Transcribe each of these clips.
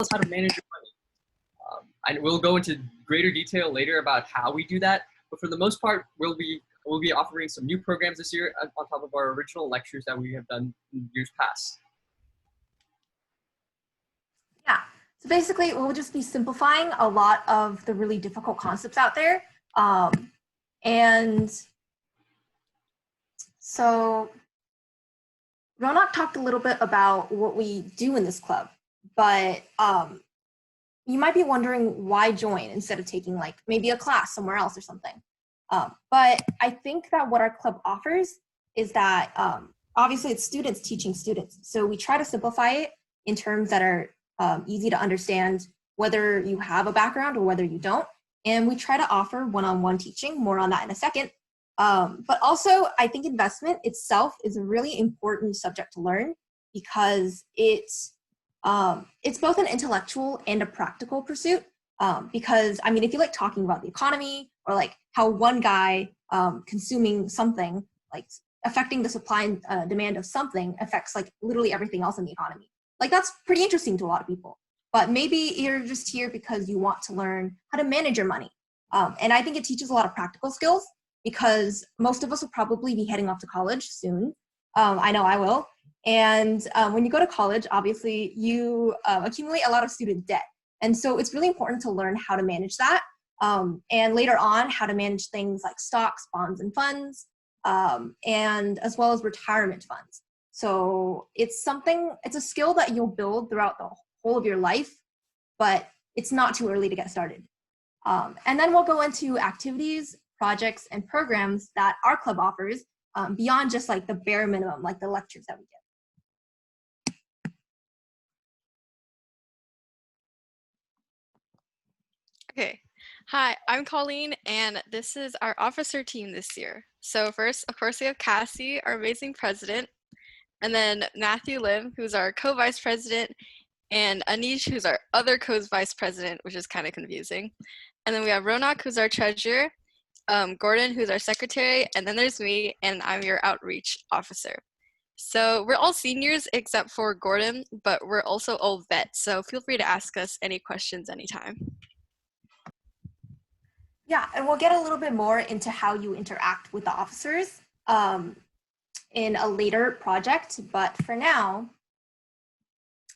us how to manage your money. And we'll go into greater detail later about how we do that. But for the most part, we'll be offering some new programs this year on top of our original lectures that we have done in years past. Yeah, so basically we'll just be simplifying a lot of the really difficult concepts out there. And so Ronak talked a little bit about what we do in this club, but you might be wondering why join instead of taking like maybe a class somewhere else or something. But I think that what our club offers is that obviously it's students teaching students. So we try to simplify it in terms that are easy to understand whether you have a background or whether you don't. And we try to offer one-on-one teaching, more on that in a second. But also I think investment itself is a really important subject to learn because it's both an intellectual and a practical pursuit. Because I mean, if you like talking about the economy or like how one guy consuming something, like affecting the supply and demand of something affects like literally everything else in the economy. Like that's pretty interesting to a lot of people. But maybe you're just here because you want to learn how to manage your money. And I think it teaches a lot of practical skills because most of us will probably be heading off to college soon. I know I will. And when you go to college, obviously you accumulate a lot of student debt. And so it's really important to learn how to manage that. And later on, how to manage things like stocks, bonds, and funds, and as well as retirement funds. So it's a skill that you'll build throughout the whole of your life, but it's not too early to get started. And then we'll go into activities, projects, and programs that our club offers beyond just like the bare minimum, like the lectures that we give. Okay. Hi, I'm Colleen, and this is our officer team this year. So first, of course, we have Cassie, our amazing president, and then Matthew Lim, who's our co-vice president, and Anish, who's our other co-vice president, which is kind of confusing. And then we have Ronak, who's our treasurer, Gordon, who's our secretary, and then there's me, and I'm your outreach officer. So we're all seniors except for Gordon, but we're also all vets, so feel free to ask us any questions anytime. Yeah, and we'll get a little bit more into how you interact with the officers in a later project, but for now,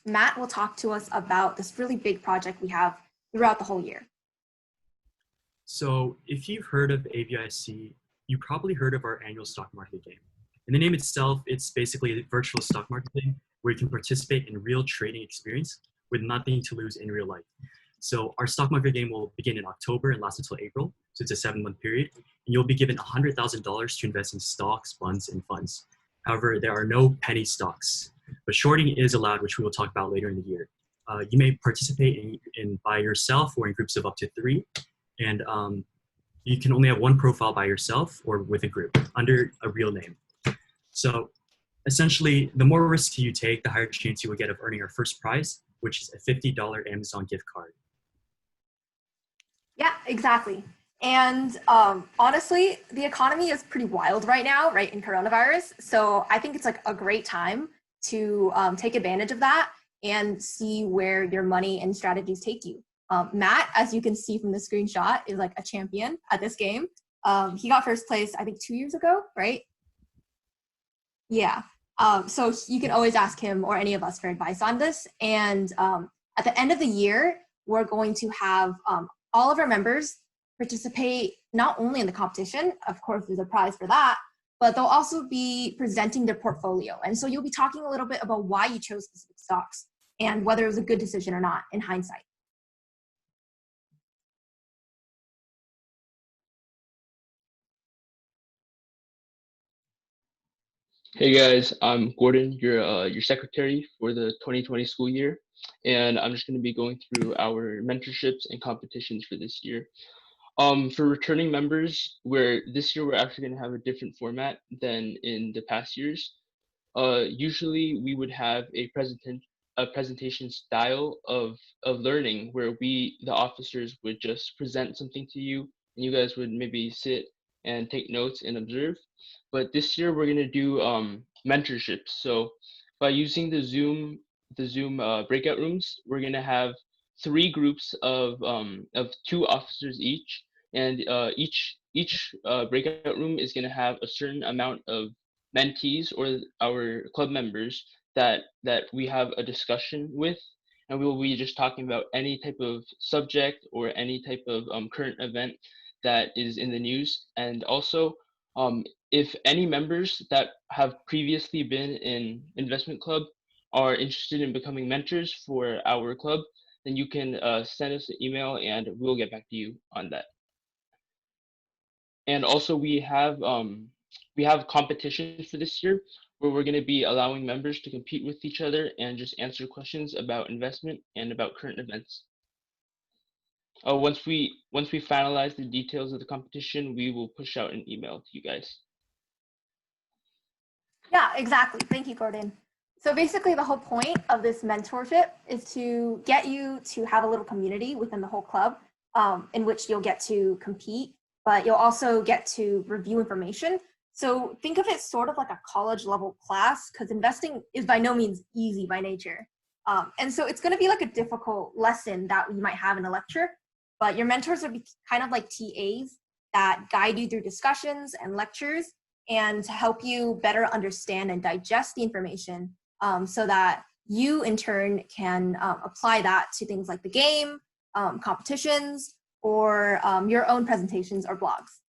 Matt will talk to us about this really big project we have throughout the whole year. So if you've heard of AVIC, you probably heard of our annual stock market game. In the name itself, it's basically a virtual stock market game where you can participate in real trading experience with nothing to lose in real life. So our stock market game will begin in October and last until April. So it's a 7-month period. And you'll be given $100,000 to invest in stocks, bonds, and funds. However, there are no penny stocks, but shorting is allowed, which we will talk about later in the year. You may participate in by yourself or in groups of up to 3. And you can only have one profile by yourself or with a group under a real name. So essentially, the more risks you take, the higher chance you will get of earning our first prize, which is a $50 Amazon gift card. Yeah, exactly. And honestly, the economy is pretty wild right now, right, in coronavirus. So I think it's like a great time to take advantage of that and see where your money and strategies take you. Matt, as you can see from the screenshot, is like a champion at this game. He got first place, I think 2 years ago, right? Yeah. So you can always ask him or any of us for advice on this. And at the end of the year, we're going to have all of our members participate not only in the competition, of course there's a prize for that, but they'll also be presenting their portfolio. And so you'll be talking a little bit about why you chose specific stocks and whether it was a good decision or not in hindsight. Hey guys, I'm Gordon, your secretary for the 2020 school year, and I'm just going to be going through our mentorships and competitions for this year. For returning members, this year we're actually going to have a different format than in the past years. Usually we would have a presentation style of learning where the officers would just present something to you, and you guys would maybe sit and take notes and observe. But this year we're going to do mentorships. So by using the Zoom the Zoom breakout rooms. We're gonna have 3 groups of 2 officers each, and each breakout room is gonna have a certain amount of mentees or our club members that we have a discussion with, and we will be just talking about any type of subject or any type of current event that is in the news. And also, if any members that have previously been in investment club are interested in becoming mentors for our club, then you can send us an email and we'll get back to you on that. And also we have competitions for this year where we're going to be allowing members to compete with each other and just answer questions about investment and about current events. Once we finalize the details of the competition, we will push out an email to you guys. Yeah, exactly. Thank you, Gordon. So basically the whole point of this mentorship is to get you to have a little community within the whole club, in which you'll get to compete, but you'll also get to review information. So think of it sort of like a college level class, because investing is by no means easy by nature. And so it's going to be like a difficult lesson that you might have in a lecture, but your mentors will be kind of like TAs that guide you through discussions and lectures and to help you better understand and digest the information, so that you in turn can apply that to things like the game, competitions, or your own presentations or blogs.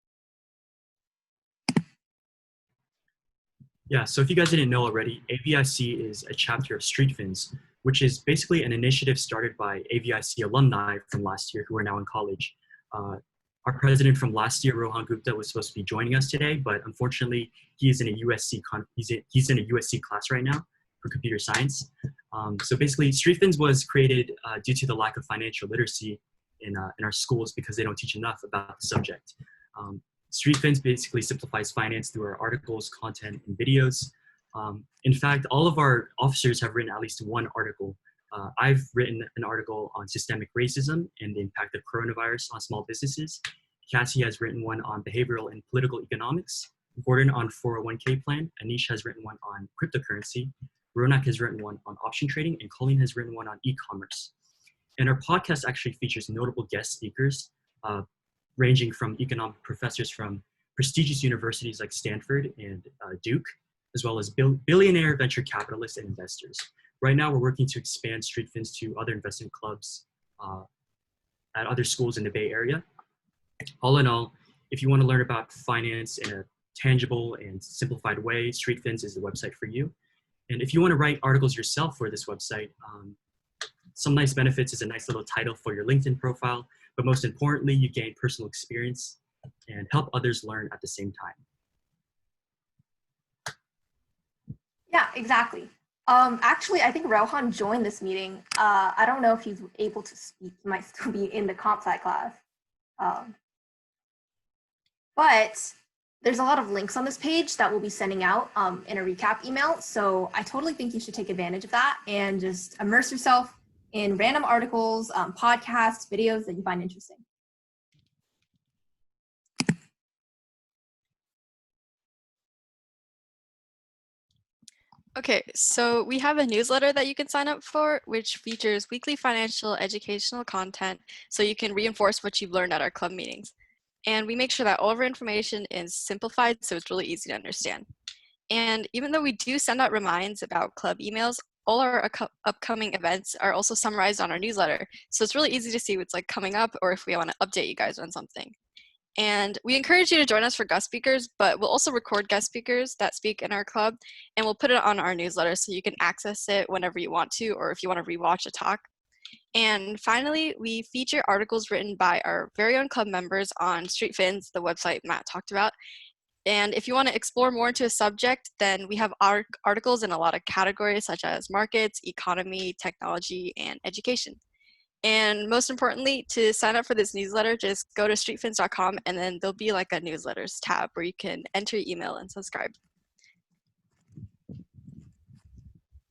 Yeah, so if you guys didn't know already, AVIC is a chapter of Street Fins, which is basically an initiative started by AVIC alumni from last year who are now in college. Our president from last year, Rohan Gupta, was supposed to be joining us today, but unfortunately, he is in a USC he's in a USC class right now for computer science. So basically, Street Fins was created due to the lack of financial literacy in our schools because they don't teach enough about the subject. Street Fins basically simplifies finance through our articles, content, and videos. In fact, all of our officers have written at least one article. I've written an article on systemic racism and the impact of coronavirus on small businesses. Cassie has written one on behavioral and political economics. Gordon on 401k plan. Anish has written one on cryptocurrency. Ronak has written one on option trading, and Colleen has written one on e-commerce. And our podcast actually features notable guest speakers, ranging from economic professors from prestigious universities like Stanford and Duke, as well as billionaire venture capitalists and investors. Right now, we're working to expand Street Fins to other investment clubs at other schools in the Bay Area. All in all, if you want to learn about finance in a tangible and simplified way, Street Fins is the website for you. And if you want to write articles yourself for this website, some nice benefits is a nice little title for your LinkedIn profile, but most importantly, you gain personal experience and help others learn at the same time. Yeah, exactly. Actually, I think Rohan joined this meeting. I don't know if he's able to speak. He might still be in the comp sci class. But there's a lot of links on this page that we'll be sending out in a recap email. So I totally think you should take advantage of that and just immerse yourself in random articles, podcasts, videos that you find interesting. Okay, so we have a newsletter that you can sign up for, which features weekly financial educational content so you can reinforce what you've learned at our club meetings. And we make sure that all of our information is simplified so it's really easy to understand. And even though we do send out reminds about club emails, all our upcoming events are also summarized on our newsletter. So it's really easy to see what's like coming up or if we want to update you guys on something. And we encourage you to join us for guest speakers, but we'll also record guest speakers that speak in our club, and we'll put it on our newsletter so you can access it whenever you want to, or if you want to rewatch a talk. And finally, we feature articles written by our very own club members on Street Fins, the website Matt talked about. And if you want to explore more into a subject, then we have articles in a lot of categories such as markets, economy, technology, and education. And most importantly, to sign up for this newsletter, just go to streetfins.com and then there'll be like a newsletters tab where you can enter your email and subscribe.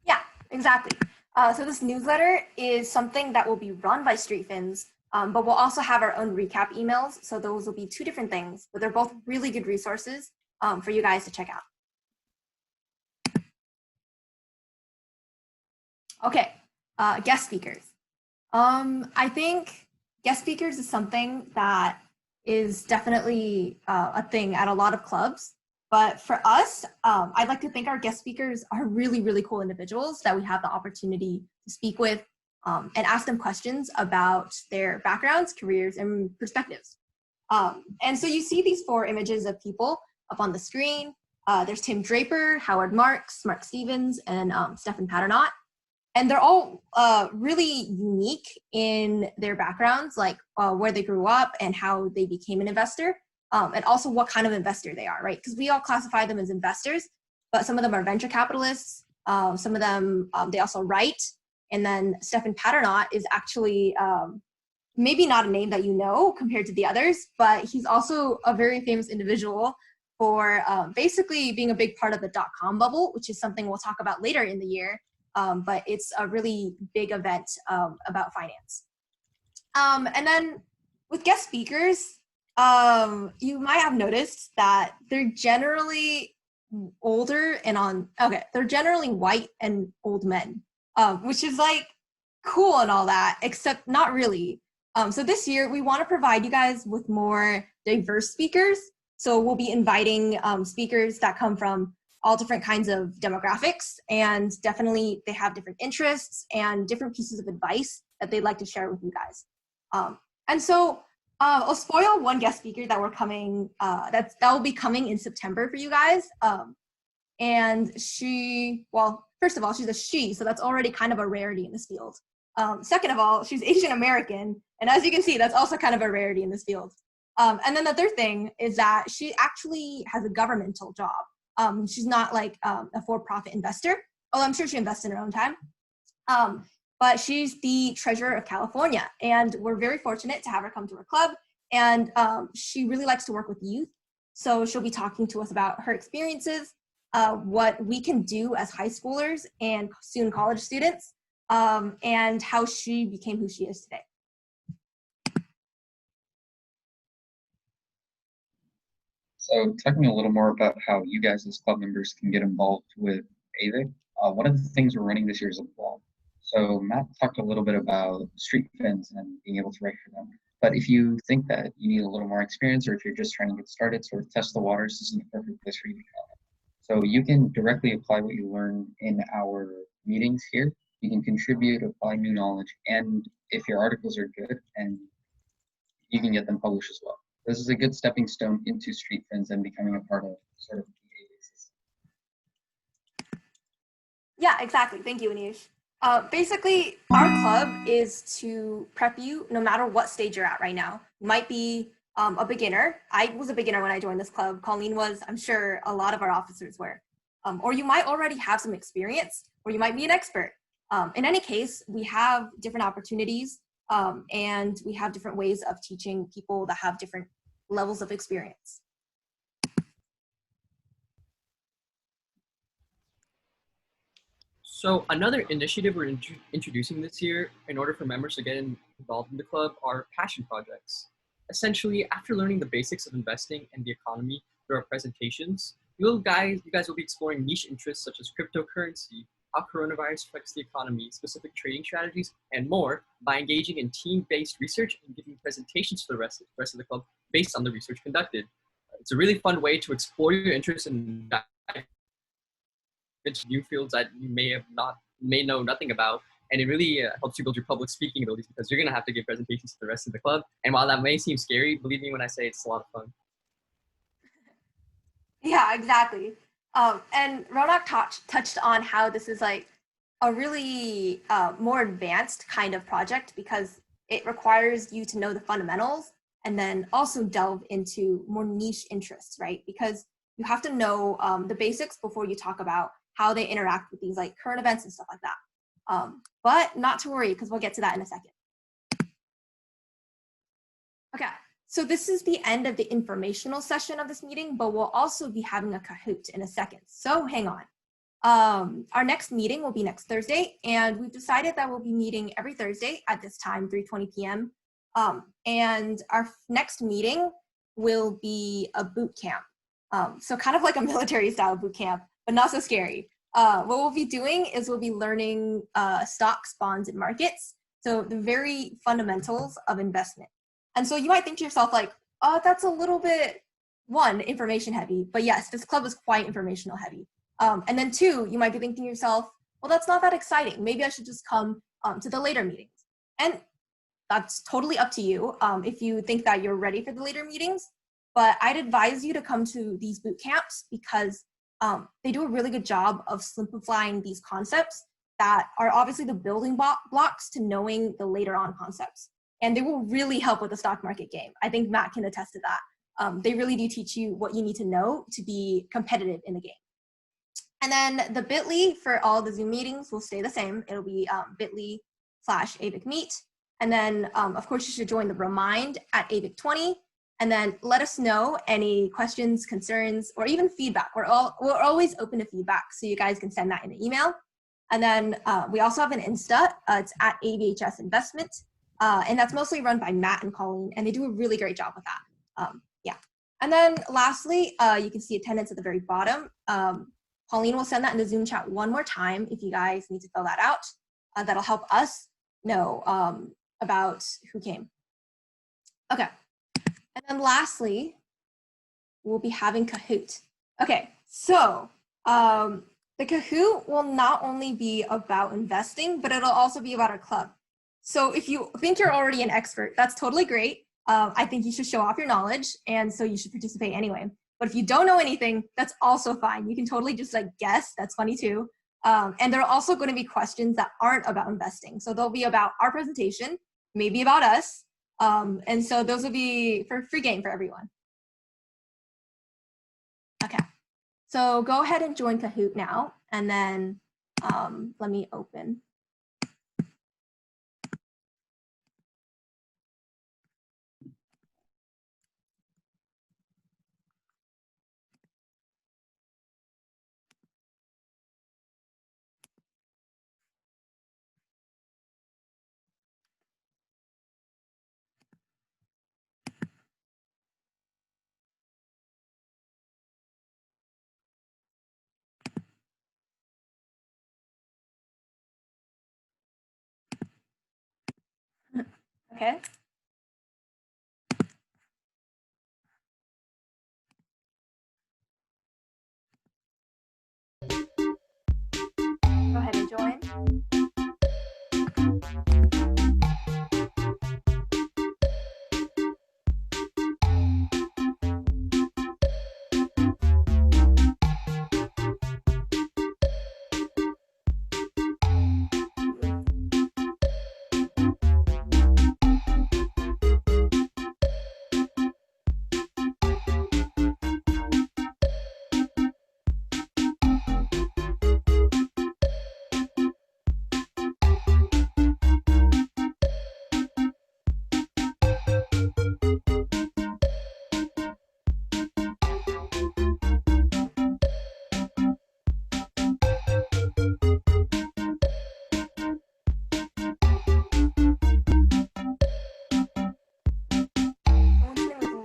Yeah, exactly. So this newsletter is something that will be run by Street Fins, but we'll also have our own recap emails. So those will be two different things, but they're both really good resources for you guys to check out. Okay, guest speakers. I think guest speakers is something that is definitely a thing at a lot of clubs. But for us, I'd like to think our guest speakers are really, really cool individuals that we have the opportunity to speak with and ask them questions about their backgrounds, careers, and perspectives. And so you see these 4 images of people up on the screen. There's Tim Draper, Howard Marks, Mark Stevens, and Stephen Paternotte. And they're all really unique in their backgrounds, like where they grew up and how they became an investor, and also what kind of investor they are, right? Because we all classify them as investors, but some of them are venture capitalists. Some of them, they also write. And then Stephen Paternotte is actually maybe not a name that you know compared to the others, but he's also a very famous individual for basically being a big part of the .com bubble, which is something we'll talk about later in the year. But it's a really big event about finance. And then with guest speakers, you might have noticed that they're generally older and they're generally white and old men, which is like cool and all that, except not really. So this year we want to provide you guys with more diverse speakers. So we'll be inviting speakers that come from all different kinds of demographics, and definitely they have different interests and different pieces of advice that they'd like to share with you guys. And so I'll spoil one guest speaker that we're coming, that will be coming in September for you guys. And first of all, she's a she, so that's already kind of a rarity in this field. Second of all, she's Asian American, and as you can see, that's also kind of a rarity in this field. And then the third thing is that she actually has a governmental job. She's not like a for-profit investor, although I'm sure she invests in her own time. But she's the treasurer of California, and we're very fortunate to have her come to our club. And she really likes to work with youth, so she'll be talking to us about her experiences, what we can do as high schoolers and soon college students, and how she became who she is today. So talking a little more about how you guys as club members can get involved with AVIC, one of the things we're running this year is a blog. So Matt talked a little bit about street fence and being able to write for them. But if you think that you need a little more experience, or if you're just trying to get started, sort of test the waters, this is the perfect place for you to come. So you can directly apply what you learn in our meetings here. You can contribute, apply new knowledge, and if your articles are good, and you can get them published as well. This is a good stepping stone into street fence and becoming a part of sort of the AVIC system. Yeah, exactly. Thank you, Anish. Basically, our club is to prep you no matter what stage you're at right now. You might be a beginner. I was a beginner when I joined this club. Colleen was, I'm sure a lot of our officers were. Or you might already have some experience, or you might be an expert. In any case, we have different opportunities, and we have different ways of teaching people that have different levels of experience. So another initiative we're introducing this year in order for members to get involved in the club are passion projects. Essentially, after learning the basics of investing and the economy through our presentations, you guys will be exploring niche interests such as cryptocurrency, how coronavirus affects the economy, specific trading strategies, and more by engaging in team-based research and giving presentations for the rest of the club based on the research conducted. It's a really fun way to explore your interest in into new fields that you may know nothing about, and it really helps you build your public speaking abilities, because you're going to have to give presentations to the rest of the club. And while that may seem scary, believe me when I say it's a lot of fun. Yeah, exactly. And Ronak touched on how this is like a really more advanced kind of project, because it requires you to know the fundamentals and then also delve into more niche interests, right? Because you have to know the basics before you talk about how they interact with these like current events and stuff like that. But not to worry, because we'll get to that in a second. Okay, so this is the end of the informational session of this meeting, but we'll also be having a Kahoot in a second. So hang on. Our next meeting will be next Thursday, and we've decided that we'll be meeting every Thursday at this time, 3:20 p.m. And our next meeting will be a boot camp. So kind of like a military style boot camp, but not so scary. what we'll be doing is we'll be learning stocks, bonds, and markets. So the very fundamentals of investment. And so you might think to yourself like, oh, that's a little bit, one, information heavy. But yes, this club is quite informational heavy. And then two, you might be thinking to yourself, well, that's not that exciting. Maybe I should just come to the later meetings. And that's totally up to you if you think that you're ready for the later meetings. But I'd advise you to come to these boot camps because they do a really good job of simplifying these concepts that are obviously the building blocks to knowing the later on concepts. And they will really help with the stock market game. I think Matt can attest to that. They really do teach you what you need to know to be competitive in the game. And then the bit.ly for all the Zoom meetings will stay the same. It'll be bit.ly/AVIC meet. And then, of course, you should join the remind at AVIC 20. And then let us know any questions, concerns, or even feedback. We're always open to feedback, so you guys can send that in an email. And then we also have an Insta. It's at AVHS Investment. And that's mostly run by Matt and Colleen, and they do a really great job with that. Yeah. And then lastly, you can see attendance at the very bottom. Colleen will send that in the Zoom chat one more time if you guys need to fill that out. That'll help us know about who came. Okay. And then lastly, we'll be having Kahoot. Okay, so the Kahoot will not only be about investing, but it'll also be about our club. So if you think you're already an expert, that's totally great. I think you should show off your knowledge, and so you should participate anyway. But if you don't know anything, that's also fine. You can totally just like guess, that's funny too. And there are also going to be questions that aren't about investing. So they'll be about our presentation, maybe about us. And so those will be for free game for everyone. Okay, so go ahead and join Kahoot now, and then let me open. Okay. Go ahead and join.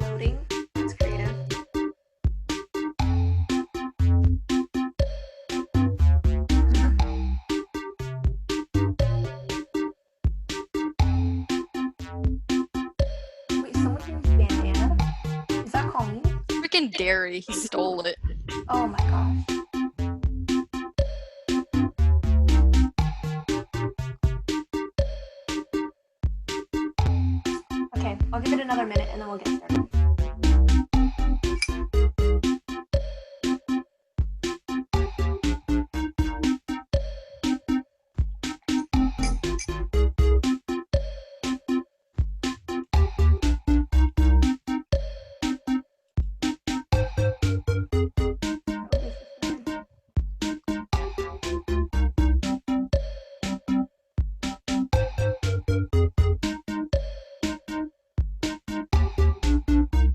Loading. It's creative. Wait, someone here's bandana? Is that Colleen? Freaking dairy, he stole it. Oh my gosh. Okay, I'll give it another minute and then we'll get started.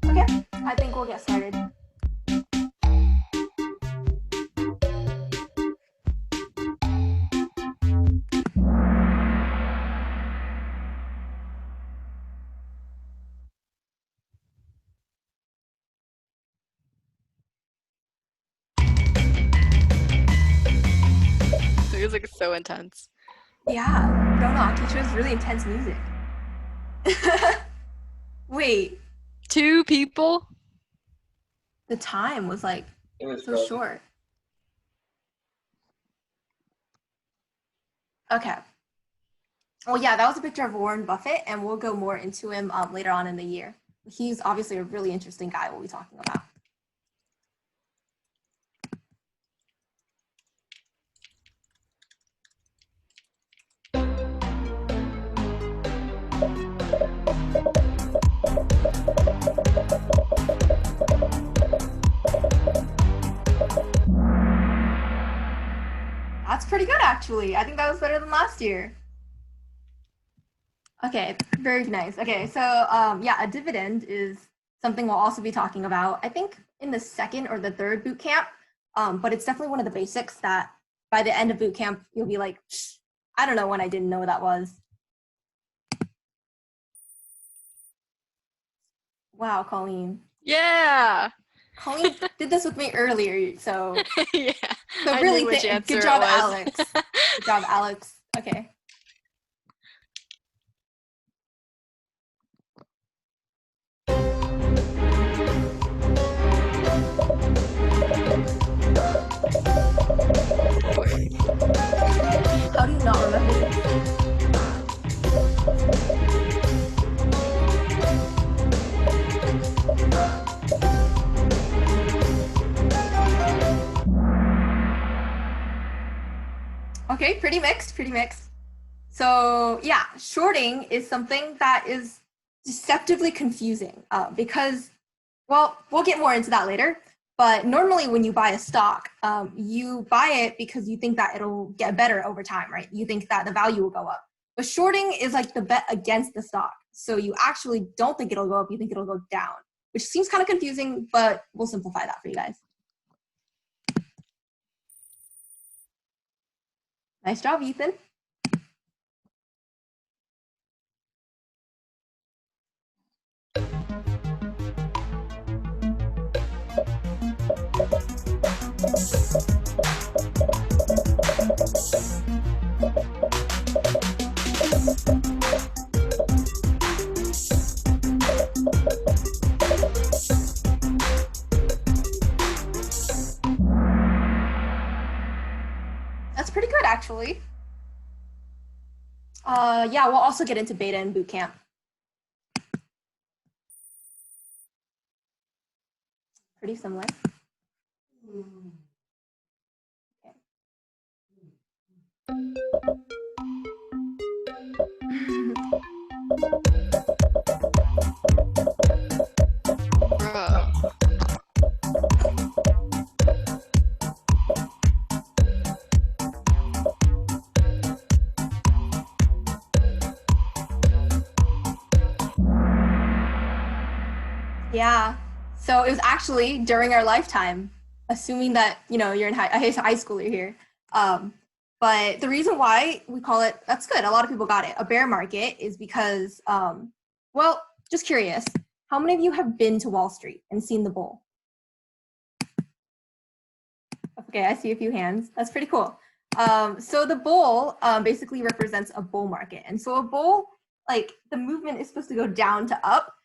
Okay, I think we'll get started. so intense. Yeah, Ronak, he chose really intense music. Wait, 2 people? the time was like It was so short. Okay. Well, yeah, that was a picture of Warren Buffett, and we'll go more into him later on in the year. He's obviously a really interesting guy we'll be talking about. That's pretty good, actually. I think that was better than last year. Okay, very nice. Okay, so yeah, a dividend is something we'll also be talking about, I think in the second or the third boot camp, but it's definitely one of the basics that by the end of boot camp, you'll be like, I don't know when I didn't know what that was. Wow, Colleen. Yeah. Colleen did this with me earlier, so Yeah. so I really knew which answer good job, it was. Alex. Good job, Alex. Okay. How do you not remember this? Okay, pretty mixed, pretty mixed. So yeah, shorting is something that is deceptively confusing because, well, we'll get more into that later. But normally when you buy a stock, you buy it because you think that it'll get better over time, right? You think that the value will go up. But shorting is like the bet against the stock. So you actually don't think it'll go up, you think it'll go down, which seems kind of confusing, but we'll simplify that for you guys. Nice job, Ethan. That's pretty good, actually. Yeah, we'll also get into beta and boot camp. Pretty similar. Okay. Bruh. Yeah. So it was actually during our lifetime, assuming that, you know, you're in high school, you're here. But the reason why we call it, that's good, a lot of people got it, a bear market is because, well, just curious, how many of you have been to Wall Street and seen the bull? Okay, I see a few hands. That's pretty cool. So the bull basically represents a bull market. And so a bull, like the movement is supposed to go down to up.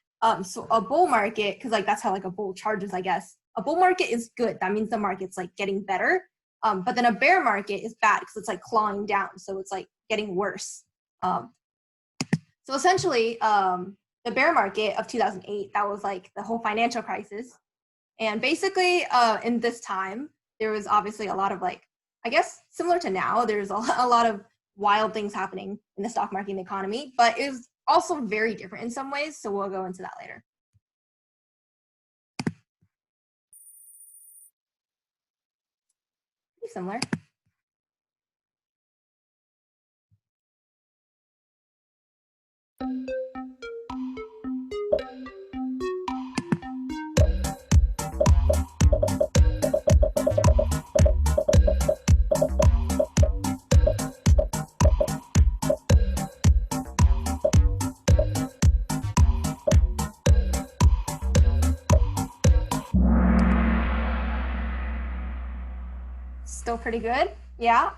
So a bull market, because like that's how like a bull charges, I guess. A bull market is good. That means the market's like getting better. But then a bear market is bad because it's like clawing down. So it's like getting worse. So essentially, the bear market of 2008, that was like the whole financial crisis. And basically in this time, there was obviously a lot of like, I guess similar to now, there's a lot of wild things happening in the stock market and the economy, but it was also very different in some ways. So we'll go into that later. Pretty similar. Still pretty good. Yeah.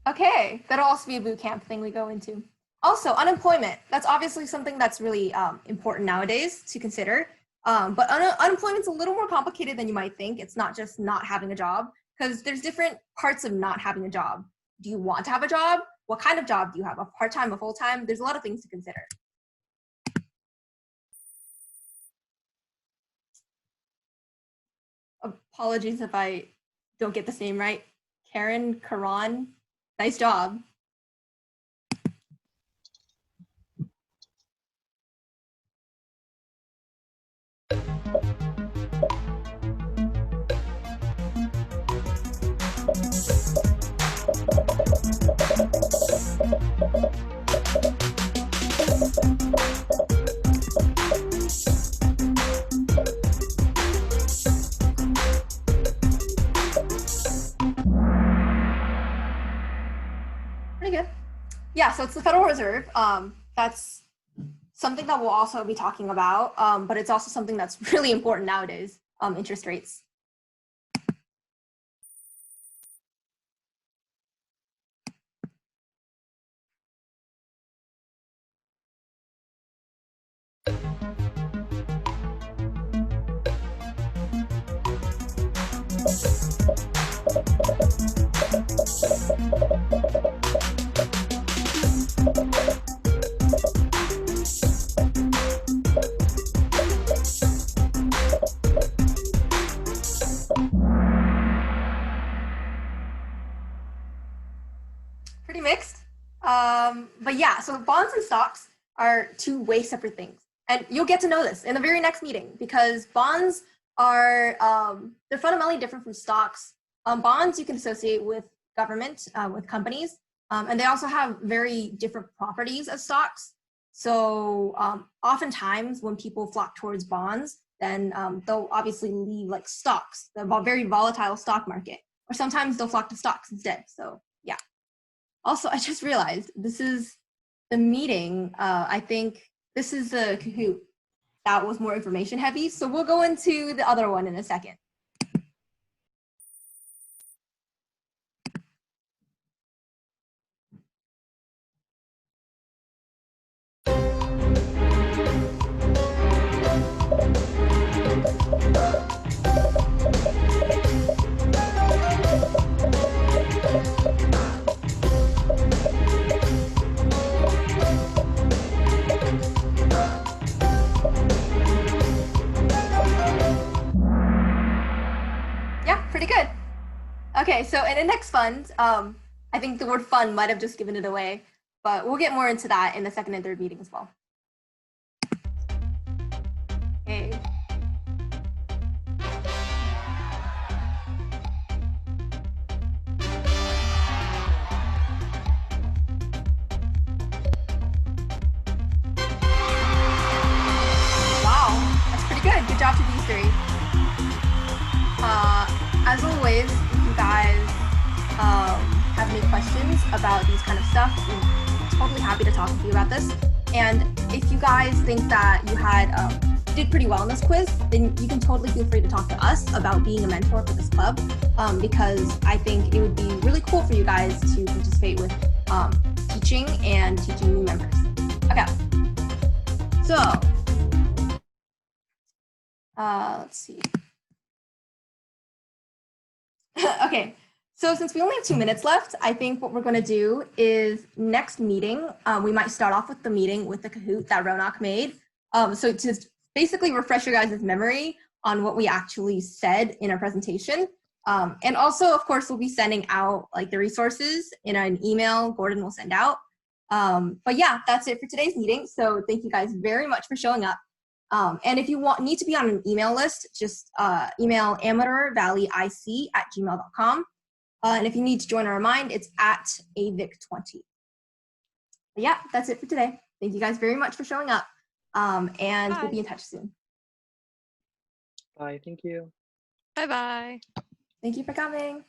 Okay, that'll also be a boot camp thing we go into. Also, unemployment. That's obviously something that's really important nowadays to consider. But unemployment's a little more complicated than you might think. It's not just not having a job, because there's different parts of not having a job. Do you want to have a job? What kind of job do you have? A part-time, a full-time? There's a lot of things to consider. Apologies if I don't get this name right. Karan, nice job. Pretty good. Yeah, so it's the Federal Reserve. That's something that we'll also be talking about, but it's also something that's really important nowadays, interest rates. Pretty mixed. But yeah, so bonds and stocks are two way separate things. And you'll get to know this in the very next meeting, because bonds are, they're fundamentally different from stocks. Bonds you can associate with government, with companies, and they also have very different properties as stocks. So oftentimes when people flock towards bonds, then they'll obviously leave like stocks, the very volatile stock market, or sometimes they'll flock to stocks instead. So yeah. Also, I just realized this is the meeting. I think this is the Kahoot that was more information heavy. So we'll go into the other one in a second. Yeah, pretty good. Okay, so in index funds, I think the word fun might have just given it away, but we'll get more into that in the second and third meeting as well. Okay. Wow, that's pretty good. Good job to these three. As always, if you guys have any questions about these kind of stuff, I'm totally happy to talk with you about this. And if you guys think that you did pretty well in this quiz, then you can totally feel free to talk to us about being a mentor for this club, because I think it would be really cool for you guys to participate with teaching and teaching new members. Okay, so let's see. Okay, so since we only have 2 minutes left, I think what we're going to do is next meeting, we might start off with the meeting with the Kahoot that Ronak made. So to basically refresh your guys' memory on what we actually said in our presentation. And also, of course, we'll be sending out like the resources in an email Gordon will send out. But yeah, that's it for today's meeting. So thank you guys very much for showing up. And if you need to be on an email list, just email amateurvalleyIC@gmail.com. And if you need to join our Remind, it's at AVIC20. But yeah, that's it for today. Thank you guys very much for showing up. And we'll be in touch soon. Bye, thank you. Bye-bye. Thank you for coming.